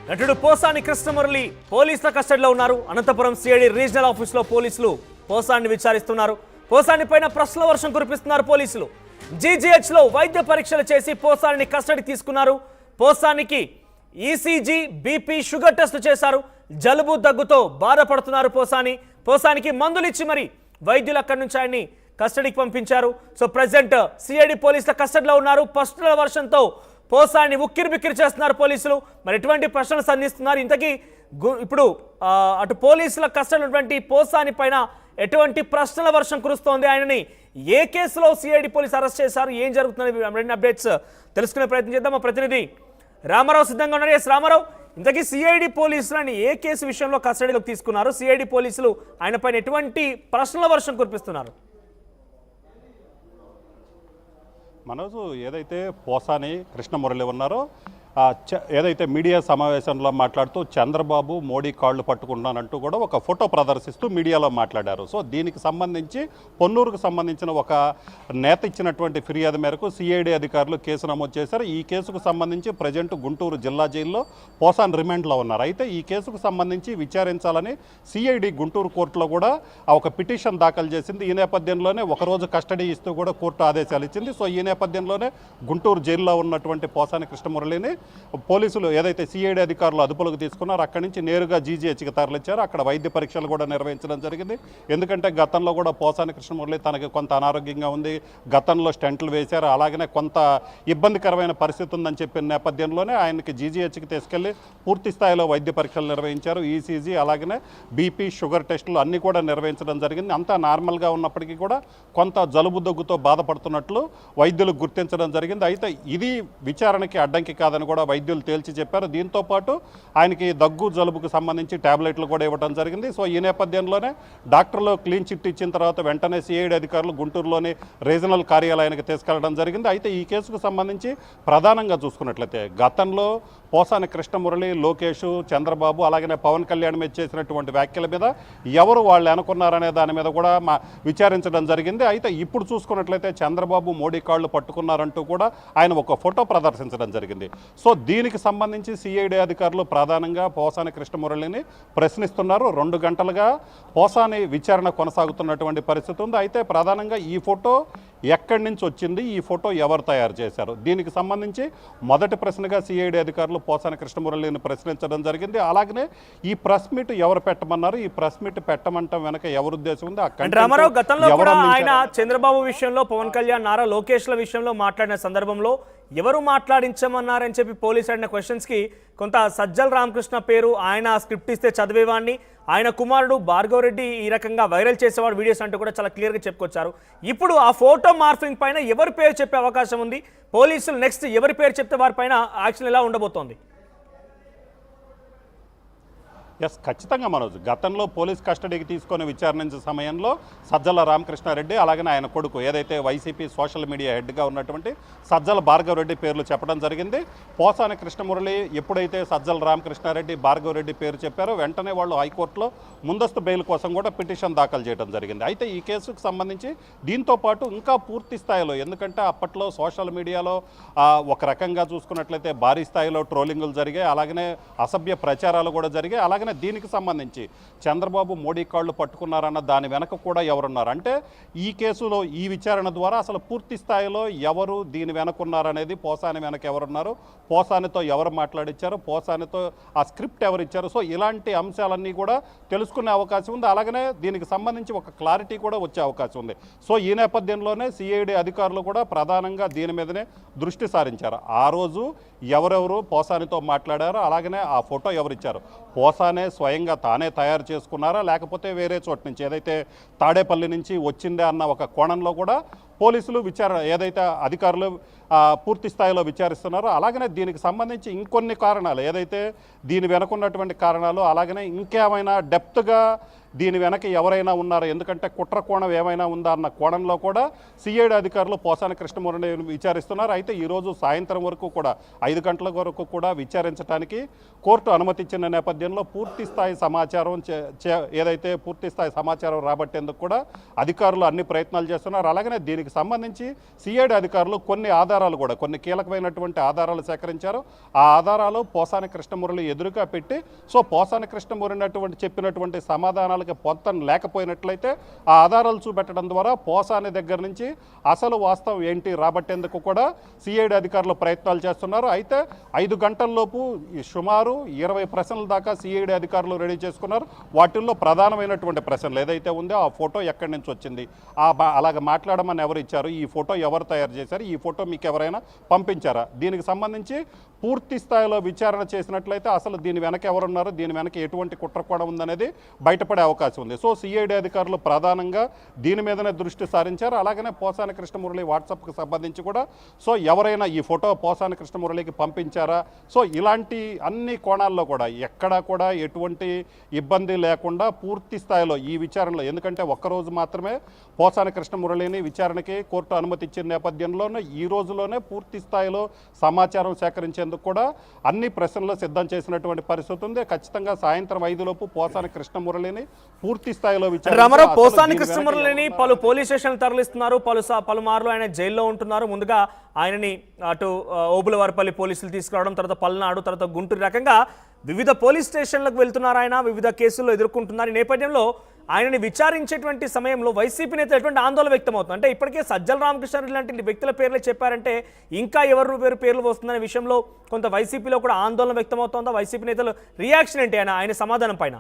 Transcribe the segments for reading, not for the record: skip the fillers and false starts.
నటుడు పోసాని కృష్ణమురళి పోలీసుల కస్టడీలో ఉన్నారు. అనంతపురం సిఐడి రీజనల్ ఆఫీసులో పోలీసులు పోసాన్ని విచారిస్తున్నారు. పోసాని పైన ప్రశ్నల వర్షం కురిపిస్తున్నారు పోలీసులు. జీజీహెచ్ లో వైద్య పరీక్షలు చేసి పోసాని కస్టడీ తీసుకున్నారు. పోసానికి ఈసీజీ, బీపీ, షుగర్ టెస్ట్ చేశారు. జలుబు దగ్గుతో బాధపడుతున్నారు పోసానికి మందులు ఇచ్చి మరి వైద్యులు అక్కడి నుంచి ఆయన్ని కస్టడీకి పంపించారు. సో ప్రెసెంట్ సిఐడి పోలీసుల కస్టడీలో ఉన్నారు. ప్రశ్నల వర్షంతో పోసాన్ని ఉక్కిరి బిక్కిరి చేస్తున్నారు పోలీసులు. మరి ఎటువంటి ప్రశ్నలు సంధిస్తున్నారు ఇంతకీ ఇప్పుడు అటు పోలీసుల కస్టడీలో ఉన్నటువంటి పోసాని పైన ఎటువంటి ప్రశ్నల వర్షం కురుస్తోంది? ఆయనని ఏ కేసులో సిఐడి పోలీసు అరెస్ట్ చేశారు? ఏం జరుగుతుంది? రెండు అప్డేట్స్ తెలుసుకునే ప్రయత్నం చేద్దాం. మా ప్రతినిధి రామారావు సిద్ధంగా ఉన్నారు. ఎస్ రామారావు, ఇంతకీ సిఐడి పోలీసులని ఏ కేసు విషయంలో కస్టడీలోకి తీసుకున్నారు? సిఐడి పోలీసులు ఆయన పైన ఎటువంటి ప్రశ్నల వర్షం కురిపిస్తున్నారు? మనోజు, ఏదైతే పోసాని కృష్ణమురళి ఉన్నారో ఏదైతే మీడియా సమావేశంలో మాట్లాడుతూ చంద్రబాబు మోడీ కాళ్ళు పట్టుకుంటున్నానంటూ కూడా ఒక ఫోటో ప్రదర్శిస్తూ మీడియాలో మాట్లాడారు. సో దీనికి సంబంధించి పొన్నూరుకు సంబంధించిన ఒక నేత ఇచ్చినటువంటి ఫిర్యాదు మేరకు సిఐడి అధికారులు కేసు నమోదు చేశారు. ఈ కేసుకు సంబంధించి ప్రజెంట్ గుంటూరు జిల్లా జైల్లో పోసాన్ రిమాండ్లో ఉన్నారు. అయితే ఈ కేసుకు సంబంధించి విచారించాలని సిఐడి గుంటూరు కోర్టులో కూడా ఒక పిటిషన్ దాఖలు చేసింది. ఈ నేపథ్యంలోనే ఒకరోజు కస్టడీ ఇస్తూ కూడా కోర్టు ఆదేశాలు ఇచ్చింది. సో ఈ నేపథ్యంలోనే గుంటూరు జైల్లో ఉన్నటువంటి పోసాని కృష్ణమురళిని పోలీసులు ఏదైతే సిఐడి అధికారులు అదుపులోకి తీసుకున్నారో అక్కడి నుంచి నేరుగా జీజీహెచ్కి తరలించారు. అక్కడ వైద్య పరీక్షలు కూడా నిర్వహించడం జరిగింది. ఎందుకంటే గతంలో కూడా పోసాని కృష్ణమురళి తనకి కొంత అనారోగ్యంగా ఉంది, గతంలో స్టెంట్లు వేశారు, అలాగనే కొంత ఇబ్బందికరమైన పరిస్థితి ఉందని చెప్పిన నేపథ్యంలోనే ఆయనకి జీజీహెచ్కి తీసుకెళ్లి పూర్తి స్థాయిలో వైద్య పరీక్షలు నిర్వహించారు. ఈసీజీ అలాగనే బీపీ, షుగర్ టెస్టులు అన్నీ కూడా నిర్వహించడం జరిగింది. అంతా నార్మల్గా ఉన్నప్పటికీ కూడా కొంత జలుబు దగ్గుతో బాధపడుతున్నట్లు వైద్యులు గుర్తించడం జరిగింది. అయితే ఇది విచారణకి అడ్డంకి కాదని కూడా వైద్యులు తేల్చి చెప్పారు. దీంతో పాటు ఆయనకి దగ్గు జలుబుకు సంబంధించి టాబ్లెట్లు కూడా ఇవ్వడం జరిగింది. సో ఈ నేపథ్యంలోనే డాక్టర్లు క్లీన్ చిట్ ఇచ్చిన తర్వాత వెంటనే సిఐడి అధికారులు గుంటూరులోని రీజనల్ కార్యాలయానికి తీసుకెళ్లడం జరిగింది. అయితే ఈ కేసుకు సంబంధించి ప్రధానంగా చూసుకున్నట్లయితే గతంలో పోసాని కృష్ణమురళి, లోకేష్, చంద్రబాబు అలాగనే పవన్ కళ్యాణ్ మీద చేసినటువంటి వ్యాఖ్యల మీద ఎవరు వాళ్ళు అనుకున్నారనే దాని మీద కూడా విచారించడం జరిగింది. అయితే ఇప్పుడు చూసుకున్నట్లయితే చంద్రబాబు మోడీ కాళ్ళు పట్టుకున్నారంటూ కూడా ఆయన ఒక ఫోటో ప్రదర్శించడం జరిగింది. సో దీనికి సంబంధించి సిఐడి అధికారులు ప్రధానంగా పోసాని కృష్ణమురళిని ప్రశ్నిస్తున్నారు. 2 గంటలుగా పోసాని విచారణ కొనసాగుతున్నటువంటి పరిస్థితి ఉంది. అయితే ప్రధానంగా ఈ ఫోటో ఎక్కడి నుంచి వచ్చింది, ఈ ఫోటో ఎవరు తయారు చేశారు, దీనికి సంబంధించి మొదటి ప్రశ్నగా సిఐడి అధికారులు పోసాని కృష్ణమురళిని ప్రశ్నించడం జరిగింది. అలాగనే ఈ ప్రెస్ మీట్ ఎవరు పెట్టమన్నారు, ఈ ప్రెస్ మీట్ పెట్టమంటాం వెనక ఎవరు ఉద్దేశం ఉంది? రామారావు, గతంలో కూడా ఆయన చంద్రబాబు విషయంలో, పవన్ కళ్యాణ్, నారా లోకేష్ల విషయంలో మాట్లాడిన సందర్భంలో ఎవరు మాట్లాడించమన్నారని చెప్పి పోలీసు అడిగిన క్వశ్చన్స్కి కొంత సజ్జల రామకృష్ణ పేరు, ఆయన స్క్రిప్ట్ ఇస్తే చదివేవాడిని, ఆయన కుమారుడు భార్గవ్ రెడ్డి ఈ రకంగా వైరల్ చేసేవాడు వీడియోస్ అంటూ కూడా చాలా క్లియర్గా చెప్పుకొచ్చారు. ఇప్పుడు ఆ ఫోటో మార్ఫింగ్ పైన ఎవరి పేరు చెప్పే అవకాశం ఉంది? పోలీసులు నెక్స్ట్ ఎవరి పేరు చెప్తే వారిపైన యాక్షన్ ఎలా ఉండబోతోంది? ఖచ్చితంగా మనోజ్, గతంలో పోలీస్ కస్టడీకి తీసుకొని విచారించే సమయంలో సజ్జల రామకృష్ణారెడ్డి అలాగనే ఆయన కొడుకు ఏదైతే వైసీపీ సోషల్ మీడియా హెడ్గా ఉన్నటువంటి సజ్జల భార్గవ్ రెడ్డి పేర్లు చెప్పడం జరిగింది. పోసాని కృష్ణమురళి ఎప్పుడైతే సజ్జల రామకృష్ణారెడ్డి, భార్గవ్ రెడ్డి పేరు చెప్పారో వెంటనే వాళ్ళు హైకోర్టులో ముందస్తు బెయిల్ కోసం కూడా పిటిషన్ దాఖలు చేయడం జరిగింది. అయితే ఈ కేసుకు సంబంధించి దీంతో పాటు ఇంకా పూర్తి స్థాయిలో, ఎందుకంటే అప్పట్లో సోషల్ మీడియాలో ఒక రకంగా చూసుకున్నట్లయితే భారీ స్థాయిలో ట్రోలింగులు జరిగాయి, అలాగనే అసభ్య ప్రచారాలు కూడా జరిగాయి. అలాగనే దీనికి సంబంధించి చంద్రబాబు మోడీ కాళ్ళు పట్టుకున్నారన్న దాని వెనక కూడా ఎవరున్నారు అంటే ఈ కేసులో ఈ విచారణ ద్వారా అసలు పూర్తి స్థాయిలో ఎవరు దీని వెనకున్నారనేది, పోసాని వెనక ఎవరున్నారు, పోసానితో ఎవరు మాట్లాడించారు, పోసానితో ఆ స్క్రిప్ట్ ఎవరు ఇచ్చారు, సో ఇలాంటి అంశాలన్నీ కూడా తెలుసుకునే అవకాశం ఉంది. అలాగనే దీనికి సంబంధించి ఒక క్లారిటీ కూడా వచ్చే అవకాశం ఉంది. సో ఈ నేపథ్యంలోనే సిఐడి అధికారులు కూడా ప్రధానంగా దీని మీదనే దృష్టి సారించారు. ఆ రోజు ఎవరెవరు పోసానితో మాట్లాడారో, అలాగనే ఆ ఫోటో ఎవరిచ్చారు, పోసానే స్వయంగా తానే తయారు చేసుకున్నారా లేకపోతే వేరే చోటు నుంచి ఏదైతే తాడేపల్లి నుంచి వచ్చిందే అన్న ఒక కోణంలో కూడా పోలీసులు ఏదైతే అధికారులు పూర్తి స్థాయిలో విచారిస్తున్నారో, అలాగనే దీనికి సంబంధించి ఇంకొన్ని కారణాలు ఏదైతే దీని వెనకున్నటువంటి కారణాలు, అలాగనే ఇంకేమైనా డెప్త్గా దీని వెనక ఎవరైనా ఉన్నారో, ఎందుకంటే కుట్ర కోణం ఏమైనా ఉందా అన్న కోణంలో కూడా సిఐడి అధికారులు పోసాని కృష్ణమురళిని విచారిస్తున్నారు. అయితే ఈరోజు సాయంత్రం వరకు కూడా 5 గంటల వరకు కూడా విచారించడానికి కోర్టు అనుమతించిన నేపథ్యంలో పూర్తి స్థాయి సమాచారం ఏదైతే పూర్తి స్థాయి సమాచారం రాబట్టేందుకు కూడా అధికారులు అన్ని ప్రయత్నాలు చేస్తున్నారు. అలాగనే దీనికి దీనికి సంబంధించి సిఐడి అధికారులు కొన్ని ఆధారాలు కూడా కొన్ని కీలకమైనటువంటి ఆధారాలు సేకరించారు. ఆ ఆధారాలు పోసాని కృష్ణమురళి ఎదురుగా పెట్టి సో పోసాని కృష్ణమురళి చెప్పినటువంటి సమాధానాలకి పొంతం లేకపోయినట్లయితే ఆ ఆధారాలు చూపెట్టడం ద్వారా పోసాని దగ్గర నుంచి అసలు వాస్తవం ఏంటి రాబట్టేందుకు కూడా సిఐడి అధికారులు ప్రయత్నాలు చేస్తున్నారు. అయితే 5 గంటల్లోపు సుమారు 20 ప్రశ్నల దాకా సిఐడి అధికారులు రెడీ చేసుకున్నారు. వాటిల్లో ప్రధానమైనటువంటి ప్రశ్నలు ఏదైతే ఉందో ఆ ఫోటో ఎక్కడి నుంచి వచ్చింది, అలాగ మాట్లాడమని ఎవరు ఇచ్చారు, ఈ ఫోటో ఎవరు తయారు చేశారు, ఈ ఫోటో మీకు ఎవరైనా పంపించారా, దీనికి సంబంధించి పూర్తి స్థాయిలో విచారణ చేసినట్లయితే అసలు దీని వెనక ఎవరున్నారు, దీని వెనక ఎటువంటి కుట్రకోణం ఉందనేది బయటపడే అవకాశం ఉంది. సో సిఐడి అధికారులు ప్రధానంగా దీని మీదనే దృష్టి సారించారు. అలాగనే పోసాని కృష్ణమురళి వాట్సాప్కి సంబంధించి కూడా సో ఎవరైనా ఈ ఫోటో పోసాని కృష్ణమురళికి పంపించారా, సో ఇలాంటి అన్ని కోణాల్లో కూడా ఎక్కడా కూడా ఎటువంటి ఇబ్బంది లేకుండా పూర్తి స్థాయిలో ఈ విచారణలో, ఎందుకంటే ఒక్కరోజు మాత్రమే పోసాని కృష్ణమురళిని విచారణకి కోర్టు అనుమతి ఇచ్చిన నేపథ్యంలోనే ఈ రోజులోనే పూర్తి స్థాయిలో సమాచారం సేకరించేందుకు కూడా అన్ని ప్రశ్నలు సిద్ధం చేసినటువంటి పరిస్థితి ఉంది. ఖచ్చితంగా సాయంత్రం 5 పోసాని కృష్ణమురళిని పూర్తి స్థాయిలో రామారావు పోసాని కృష్ణమురళిని పలు పోలీస్ స్టేషన్లు తరలిస్తున్నారు. పలుమార్లు ఆయన జైల్లో ఉంటున్నారు. ముందుగా ఆయనని అటు ఓబులవారిపల్లి పోలీసులు తీసుకురావడం, తర్వాత పల్నాడు, తర్వాత గుంటూరు రకంగా వివిధ పోలీస్ స్టేషన్లకు వెళ్తున్నారు. ఆయన వివిధ కేసుల్లో ఎదుర్కొంటున్నారు. ఈ నేపథ్యంలో ఆయనని విచారించేటువంటి సమయంలో వైసీపీ నేత ఎటువంటి ఆందోళన వ్యక్తమవుతుంది. అంటే ఇప్పటికే సజ్జల రామకృష్ణారెడ్డి లాంటి వ్యక్తుల పేర్లే చెప్పారంటే ఇంకా ఎవరు పేర్లు వస్తుందనే విషయంలో కొంత వైసీపీలో కూడా ఆందోళన వ్యక్తమవుతుందా? వైసీపీ నేతలు రియాక్షన్ ఏంటి ఆయన సమాధానం పైన?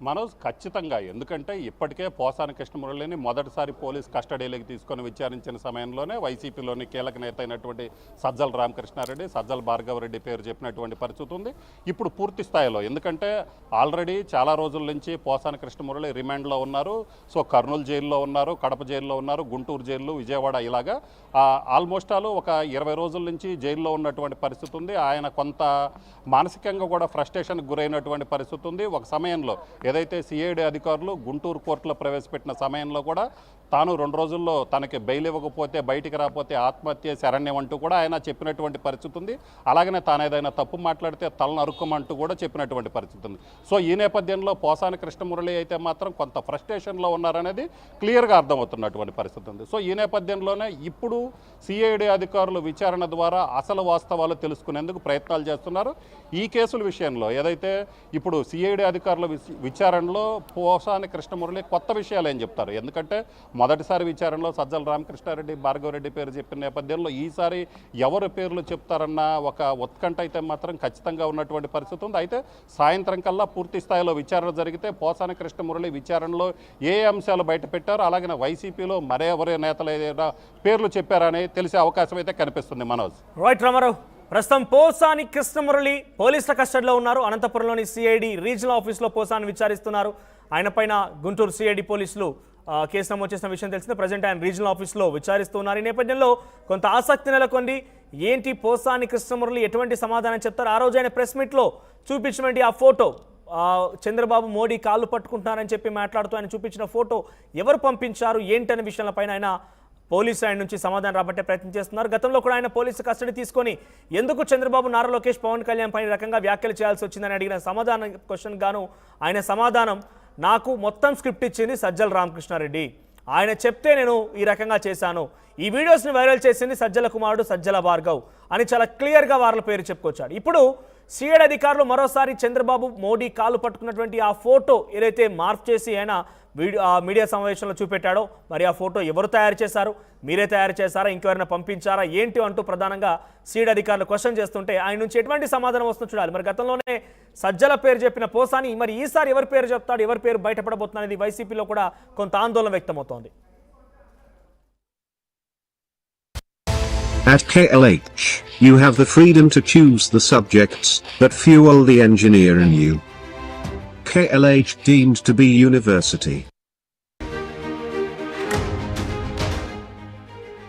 మనోజ్ ఖచ్చితంగా, ఎందుకంటే ఇప్పటికే పోసాని కృష్ణమురళిని మొదటిసారి పోలీస్ కస్టడీలోకి తీసుకొని విచారించిన సమయంలోనే వైసీపీలోని కీలక నేత అయినటువంటి సజ్జల రామకృష్ణారెడ్డి, సజ్జల భార్గవరెడ్డి పేరు చెప్పినటువంటి పరిస్థితి ఉంది. ఇప్పుడు పూర్తి స్థాయిలో, ఎందుకంటే ఆల్రెడీ చాలా రోజుల నుంచి పోసాని కృష్ణమురళి రిమాండ్లో ఉన్నారు. సో కర్నూలు జైల్లో ఉన్నారు, కడప జైల్లో ఉన్నారు, గుంటూరు జైల్లో, విజయవాడ, ఇలాగా ఆల్మోస్ట్ ఒక 20 రోజుల నుంచి జైల్లో ఉన్నటువంటి పరిస్థితి ఉంది. ఆయన కొంత మానసికంగా కూడా ఫ్రస్ట్రేషన్కి గురైనటువంటి పరిస్థితి ఉంది. ఒక సమయంలో ఏదైతే సిఐడి అధికారులు గుంటూరు కోర్టులో ప్రవేశపెట్టిన సమయంలో కూడా తాను 2 రోజుల్లో తనకి బెయిల్ ఇవ్వకపోతే, బయటికి రాకపోతే ఆత్మహత్య శరణ్యం అంటూ కూడా ఆయన చెప్పినటువంటి పరిస్థితి ఉంది. అలాగనే తాను ఏదైనా తప్పు మాట్లాడితే తలను అరుక్కమంటూ కూడా చెప్పినటువంటి పరిస్థితి ఉంది. సో ఈ నేపథ్యంలో పోసాని కృష్ణమురళి అయితే మాత్రం కొంత ఫ్రస్ట్రేషన్లో ఉన్నారనేది క్లియర్గా అర్థమవుతున్నటువంటి పరిస్థితి ఉంది. సో ఈ నేపథ్యంలోనే ఇప్పుడు సిఐడి అధికారులు విచారణ ద్వారా అసలు వాస్తవాలు తెలుసుకునేందుకు ప్రయత్నాలు చేస్తున్నారు. ఈ కేసుల విషయంలో ఏదైతే ఇప్పుడు సిఐడి అధికారుల విచారణలో పోసాని కృష్ణమురళి కొత్త విషయాలు ఏం చెప్తారు, ఎందుకంటే మొదటిసారి విచారణలో సజ్జల రామకృష్ణారెడ్డి, భార్గవరెడ్డి పేరు చెప్పిన నేపథ్యంలో ఈసారి ఎవరి పేర్లు చెప్తారన్న ఒక ఉత్కంఠ అయితే మాత్రం ఖచ్చితంగా ఉన్నటువంటి పరిస్థితి ఉంది. అయితే సాయంత్రం కల్లా పూర్తి స్థాయిలో విచారణ జరిగితే పోసాని కృష్ణమురళి విచారణలో ఏ అంశాలు బయట పెట్టారో, అలాగే వైసీపీలో మరెవరి నేతలు ఏదైనా పేర్లు చెప్పారని తెలిసే అవకాశం అయితే కనిపిస్తుంది. మనోజ్. రైట్ రామారావు, ప్రస్తుతం పోసాని కృష్ణమురళి పోలీసుల కస్టడీలో ఉన్నారు. అనంతపురంలోని సిఐడి రీజనల్ ఆఫీస్లో పోసాని విచారిస్తున్నారు. ఆయన పైన గుంటూరు సిఐడి పోలీసులు కేసు నమోదు చేసిన విషయం తెలిసింది. ప్రజెంట్ ఆయన రీజనల్ ఆఫీస్లో విచారిస్తున్నారు. ఈ నేపథ్యంలో కొంత ఆసక్తి నెలకొంది. ఏంటి పోసాని కృష్ణమురళి ఎటువంటి సమాధానం చెప్తారు? ఆ రోజు ఆయన ప్రెస్ మీట్లో చూపించినటువంటి ఆ ఫోటో, చంద్రబాబు మోడీ కాళ్ళు పట్టుకుంటున్నారని చెప్పి మాట్లాడుతూ ఆయన చూపించిన ఫోటో ఎవరు పంపించారు ఏంటనే విషయాలపైన ఆయన పోలీసులు ఆయన నుంచి సమాధానం రాబట్టే ప్రయత్నం చేస్తున్నారు. గతంలో కూడా ఆయన పోలీసు కస్టడీ తీసుకొని ఎందుకు చంద్రబాబు, నారా లోకేష్, పవన్ కళ్యాణ్ పైన రకంగా వ్యాఖ్యలు చేయాల్సి వచ్చిందని అడిగిన సమాధానం క్వశ్చన్ గాను ఆయన సమాధానం, నాకు మొత్తం స్క్రిప్ట్ ఇచ్చింది సజ్జల రామకృష్ణారెడ్డి, ఆయన చెప్తే నేను ఈ రకంగా చేశాను, ఈ వీడియోస్ని వైరల్ చేసింది సజ్జల కుమారుడు సజ్జల భార్గవ్ అని చాలా క్లియర్గా వాళ్ళ పేరు చెప్పుకొచ్చాడు. ఇప్పుడు సిఐడి అధికారులు మరోసారి చంద్రబాబు, మోడీ కాళ్ళు పట్టుకున్నటువంటి ఆ ఫోటో ఏదైతే మార్పు చేసి ఆయన మీడియా సమావేశంలో చూపెట్టాడో, మరి ఆ ఫోటో ఎవరు తయారు చేశారు, మీరే తయారు చేశారా, ఇంకెవరైనా పంపించారా ఏంటి అంటూ ప్రధానంగా సిఐడి అధికారులు క్వశ్చన్ చేస్తుంటే ఆయన నుంచి ఎటువంటి సమాధానం వస్తుందో చూడాలి. మరి గతంలోనే సజ్జల పేరు చెప్పిన పోసాని మరి ఈసారి ఎవరి పేరు చెప్తాడు, ఎవరి పేరు బయటపడబోతుంది అనేది వైసీపీలో కూడా కొంత ఆందోళన వ్యక్తమవుతోంది. At KLH, you have the freedom to choose the subjects that fuel the engineer in you. KLH deemed to be university.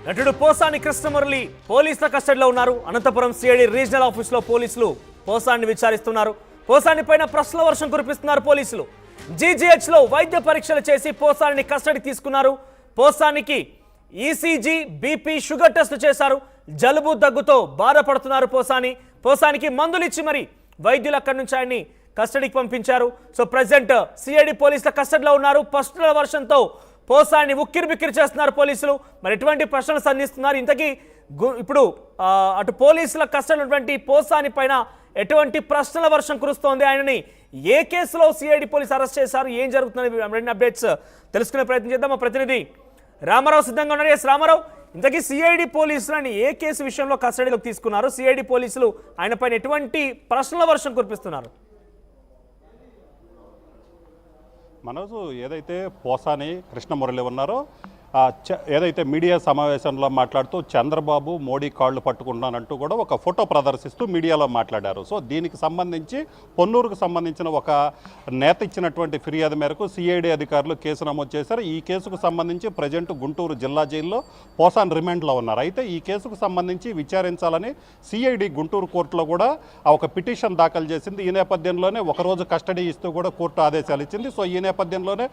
నటుడు పోసాని కృష్ణమురళి పోలీసుల కస్టడీలో ఉన్నారు. అనంతపురం సిఐడి రీజనల్ ఆఫీస్లో పోలీసులు పోసాన్ని విచారిస్తున్నారు. పోసాని పైన ప్రశ్నల వర్షం కురిపిస్తున్నారు పోలీసులు. జీజీహెచ్లో వైద్య పరీక్షలు చేసి పోసాని కస్టడీ తీసుకున్నారు. పోసానికి ఈసీజీ, బీపీ, షుగర్ టెస్ట్ చేశారు. జలుబు, దగ్గుతో బాధపడుతున్నారు పోసానికి మందులు ఇచ్చి మరి వైద్యులు అక్కడి నుంచి ఆయన్ని కస్టడీకి పంపించారు. సో ప్రెసెంట్ సిఐడి పోలీసుల కస్టడీలో ఉన్నారు. ప్రశ్నల వర్షంతో పోసాన్ని ఉక్కిరి బిక్కిరి చేస్తున్నారు పోలీసులు. మరి ఎటువంటి ప్రశ్నలు సంధిస్తున్నారు ఇంతకీ ఇప్పుడు అటు పోలీసుల కస్టడీలో ఉన్నటువంటి పోసాని పైన ఎటువంటి ప్రశ్నల వర్షం కురుస్తోంది, ఆయనని ఏ కేసులో సిఐడి పోలీసు అరెస్ట్ చేశారు, ఏం జరుగుతుంది రెండు అప్డేట్స్ తెలుసుకునే ప్రయత్నం చేద్దాం. మా ప్రతినిధి రామారావు సిద్ధంగా ఉన్నారు. ఎస్ రామారావు, ఇంతకీ సిఐడి పోలీసులని ఏ కేసు విషయంలో కస్టడీలోకి తీసుకున్నారు, సిఐడి పోలీసులు ఆయన పైన ఎటువంటి ప్రశ్నల వర్షం కురిపిస్తున్నారు? మనోజు ఏదైతే పోసాని కృష్ణమురళి ఉన్నారో ఏదైతే మీడియా సమావేశంలో మాట్లాడుతూ చంద్రబాబు మోడీ కాళ్ళు పట్టుకుంటానంటూ కూడా ఒక ఫోటో ప్రదర్శిస్తూ మీడియాలో మాట్లాడారు. సో దీనికి సంబంధించి పొన్నూరుకు సంబంధించిన ఒక నేత ఇచ్చినటువంటి ఫిర్యాదు మేరకు సిఐడి అధికారులు కేసు నమోదు చేశారు. ఈ కేసుకు సంబంధించి ప్రజెంట్ గుంటూరు జిల్లా జైల్లో పోసాన్ రిమాండ్లో ఉన్నారు. అయితే ఈ కేసుకు సంబంధించి విచారించాలని సిఐడి గుంటూరు కోర్టులో కూడా ఒక పిటిషన్ దాఖలు చేసింది. ఈ నేపథ్యంలోనే ఒకరోజు కస్టడీ ఇస్తూ కూడా కోర్టు ఆదేశాలు ఇచ్చింది. సో ఈ నేపథ్యంలోనే